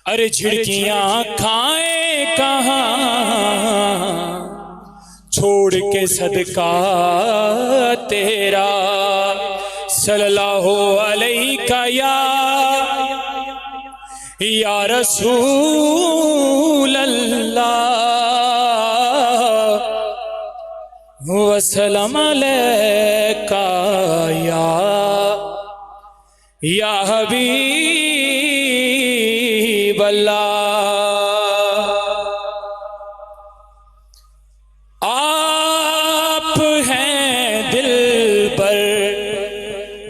अरे झिड़कियां खाए कहाँ, छोड़ के सदका तेरा सल्लल्लाहु अलैका या रसूल अल्लाह वसल्लम अलैका या हबीब अल्लाह। आप हैं दिल पर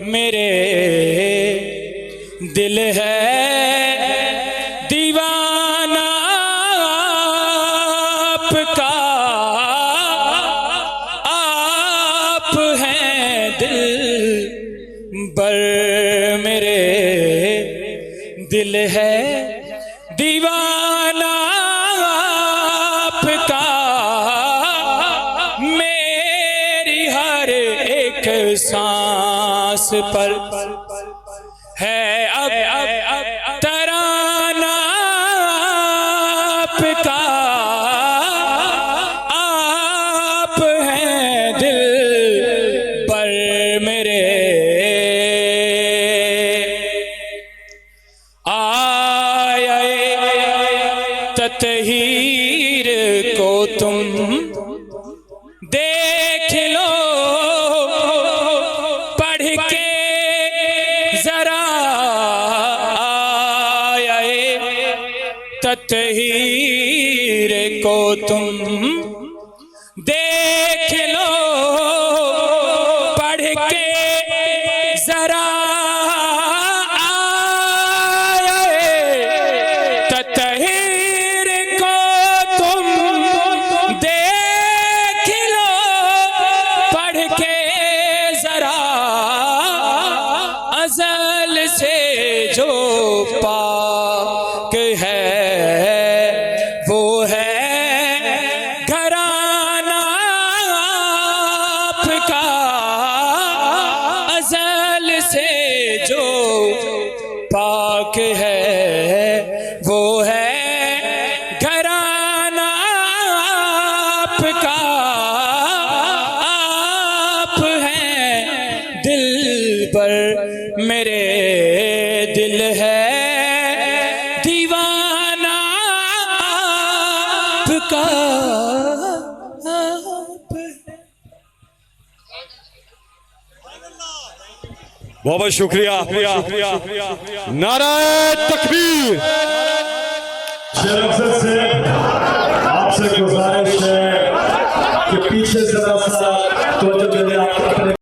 मेरे, दिल है दीवाना आपका। आप हैं दिल पर मेरे, दिल है दीवाना आपका। मेरी हर एक सांस पर है अब तराना आपका। आप हैं दिल पर मेरे, आए ततहीर को तुम देख लो, पढ़ के जरा आए ततहीर को तुम देख लो, पढ़ के जरा ततहीर को तुम देख लो, पढ़ के जरा अज़ल से जो पाक है वो है घराना आपका। अज़ल से जो पाक है वो है घराना आपका। आप हैं दिल पर मेरे, दिल है दीवाना आपका। बहुत बहुत शुक्रिया। नाराए तकबीर। शेर से आपसे गुजारिश है कि पीछे जरा सा तो